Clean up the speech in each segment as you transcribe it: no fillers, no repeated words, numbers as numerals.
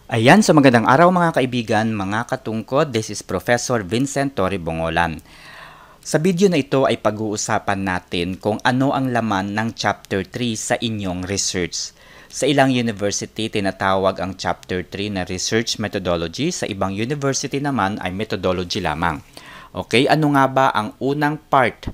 Ayan, so magandang araw mga kaibigan, mga katungkod. This is Professor Vincent Torre Bongolan. Sa video na ito ay pag-uusapan natin kung ano ang laman ng Chapter 3 sa inyong research. Sa ilang university, tinatawag ang Chapter 3 na Research Methodology. Sa ibang university naman ay Methodology lamang. Okay, ano nga ba ang unang part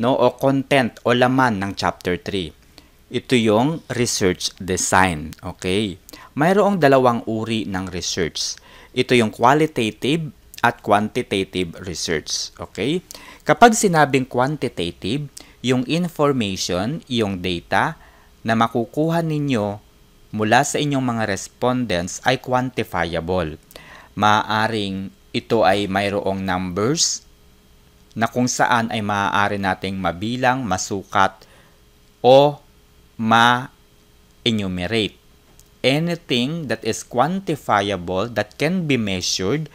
o content o laman ng Chapter 3? Ito yung research design. Okay? Mayroong dalawang uri ng research. Ito yung qualitative at quantitative research. Okay? Kapag sinabing quantitative, yung information, yung data na makukuha ninyo mula sa inyong mga respondents ay quantifiable. Maaaring ito ay mayroong numbers na kung saan ay maaari nating mabilang, masukat, o ma-enumerate. Anything that is quantifiable, that can be measured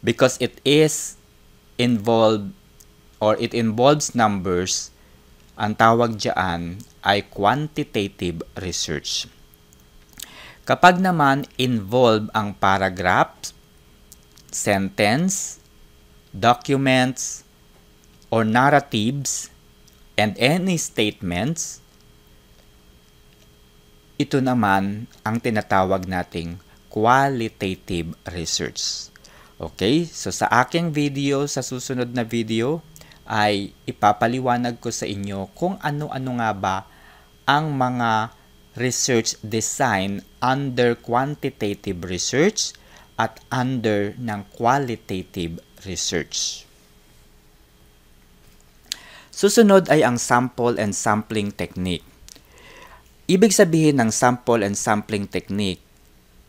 because it is involved or it involves numbers, ang tawag diyan ay quantitative research. Kapag naman involve ang paragraphs, sentence, documents, or narratives, and any statements, ito naman ang tinatawag nating qualitative research. Okay? So sa aking video, sa susunod na video, ay ipapaliwanag ko sa inyo kung ano-ano nga ba ang mga research design under quantitative research at under ng qualitative research. Susunod ay ang sample and sampling technique. Ibig sabihin ng sample and sampling technique,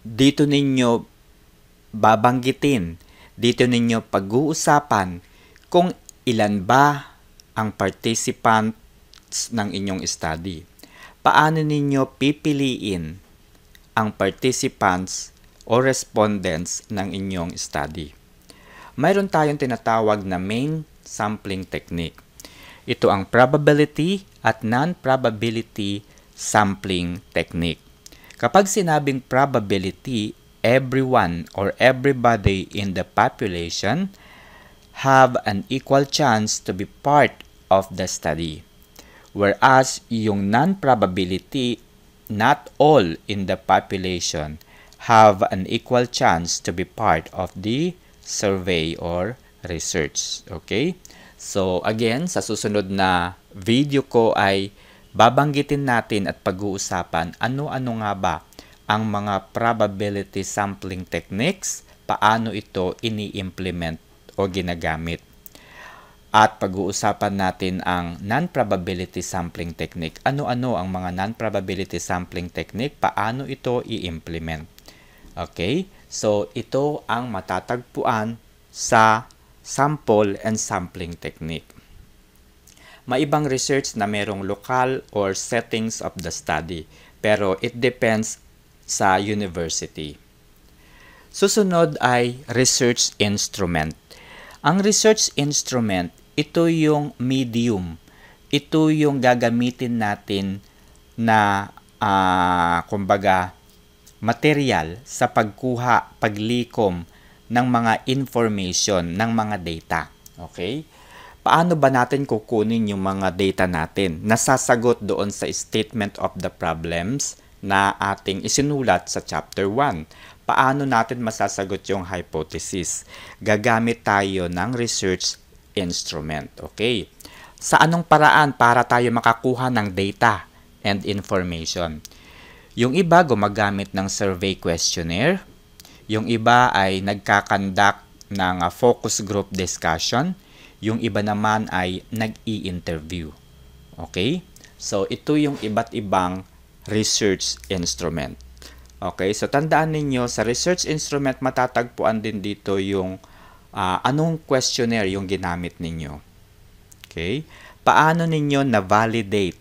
dito ninyo babanggitin, dito ninyo pag-uusapan kung ilan ba ang participants ng inyong study. Paano ninyo pipiliin ang participants o respondents ng inyong study. Mayroon tayong tinatawag na main sampling technique. Ito ang probability at non-probability sampling technique. Kapag sinabing probability, everyone or everybody in the population have an equal chance to be part of the study. Whereas yung non-probability, not all in the population have an equal chance to be part of the survey or research. Okay? So again, sa susunod na video ko ay babanggitin natin at pag-uusapan ano-ano nga ba ang mga probability sampling techniques, paano ito ini-implement o ginagamit. At pag-uusapan natin ang non-probability sampling technique. Ano-ano ang mga non-probability sampling technique, paano ito i-implement. Okay? So ito ang matatagpuan sa sample and sampling technique. May ibang research na merong local or settings of the study, pero it depends sa university. Susunod ay research instrument. Ang research instrument, ito yung medium. Ito yung gagamitin natin na kumbaga material sa pagkuha, paglikom ng mga information, ng mga data. Okay? Paano ba natin kukunin yung mga data natin na sasagot doon sa statement of the problems na ating isinulat sa chapter 1? Paano natin masasagot yung hypothesis? Gagamit tayo ng research instrument. Okay? Sa anong paraan para tayo makakuha ng data and information? Yung iba gumagamit ng survey questionnaire. Yung iba ay nagkakandak ng focus group discussion. Yung iba naman ay nag-i-interview. Okay? So, ito yung iba't ibang research instrument. Okay? So, tandaan ninyo, sa research instrument, matatagpuan din dito yung anong questionnaire yung ginamit ninyo. Okay? Paano ninyo na-validate?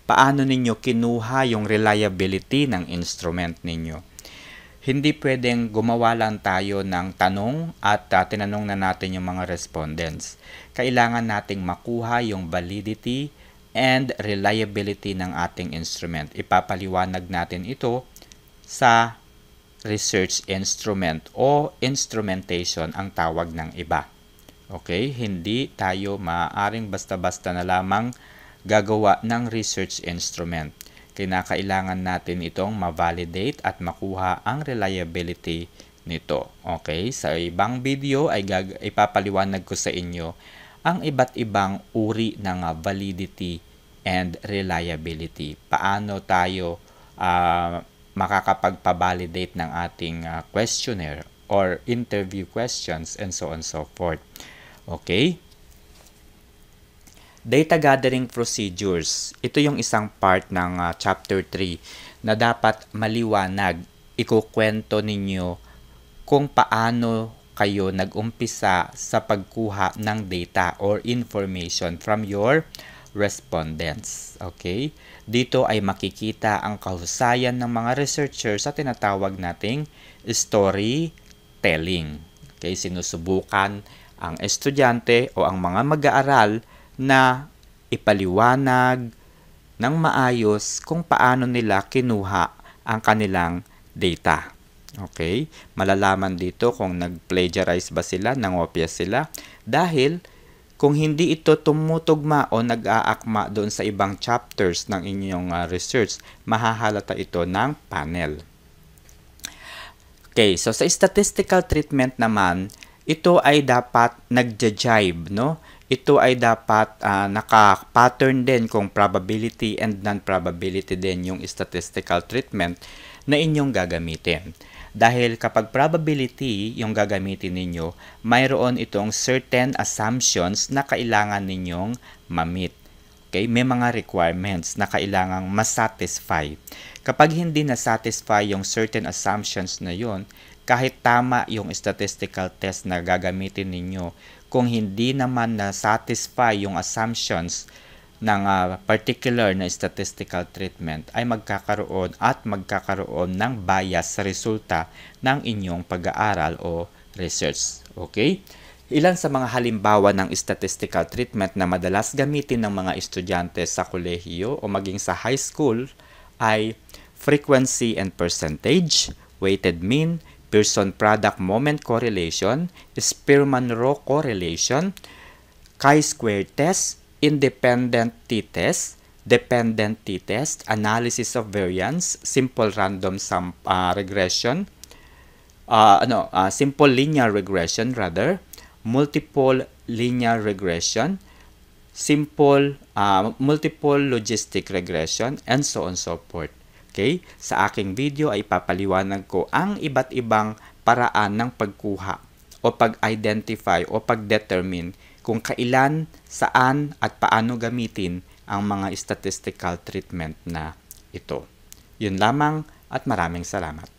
Paano ninyo kinuha yung reliability ng instrument ninyo? Hindi pwedeng gumawa lang tayo ng tanong at tinanong na natin yung mga respondents. Kailangan nating makuha yung validity and reliability ng ating instrument. Ipapaliwanag natin ito sa research instrument o instrumentation ang tawag ng iba. Okay? Hindi tayo maaaring basta-basta na lamang gagawa ng research instrument. Kinakailangan natin itong ma-validate at makuha ang reliability nito. Okay? Sa ibang video ay ipapaliwanag ko sa inyo ang iba't ibang uri ng validity and reliability. Paano tayo makakapagpa-validate ng ating questionnaire or interview questions and so on and so forth. Okay? Data gathering procedures. Ito yung isang part ng chapter 3 na dapat maliwanag. Ikukwento ninyo kung paano kayo nag-umpisa sa pagkuha ng data or information from your respondents. Okay? Dito ay makikita ang kahusayan ng mga researchers sa tinatawag nating storytelling. Okay? Sinusubukan ang estudyante o ang mga mag-aaral na ipaliwanag ng maayos kung paano nila kinuha ang kanilang data. Okay? Malalaman dito kung nag-plagiarize ba sila, nangopya sila. Dahil kung hindi ito tumutugma o nag-aakma doon sa ibang chapters ng inyong research, mahahalata ito ng panel. Okay, so sa statistical treatment naman, ito ay dapat nagja-jibe, no? Ito ay dapat naka-pattern din kung probability and non-probability din yung statistical treatment na inyong gagamitin. Dahil kapag probability yung gagamitin ninyo, mayroon itong certain assumptions na kailangan ninyong ma-meet. Okay? May mga requirements na kailangang masatisfy. Kapag hindi na-satisfy yung certain assumptions na yun, kahit tama yung statistical test na gagamitin ninyo, kung hindi naman na-satisfy yung assumptions ng particular na statistical treatment, ay magkakaroon ng bias sa resulta ng inyong pag-aaral o research. Okay? Ilan sa mga halimbawa ng statistical treatment na madalas gamitin ng mga estudyante sa kolehiyo o maging sa high school ay frequency and percentage, weighted mean, person-product moment correlation, Spearman-Rho correlation, chi-square test, independent t-test, dependent t-test, analysis of variance, simple random regression, simple linear regression rather, multiple linear regression, multiple logistic regression, and so on and so forth. Okay? Sa aking video ay papaliwanag ko ang iba't ibang paraan ng pagkuha o pag-identify o pag-determine kung kailan, saan at paano gamitin ang mga statistical treatment na ito. Yun lamang at maraming salamat.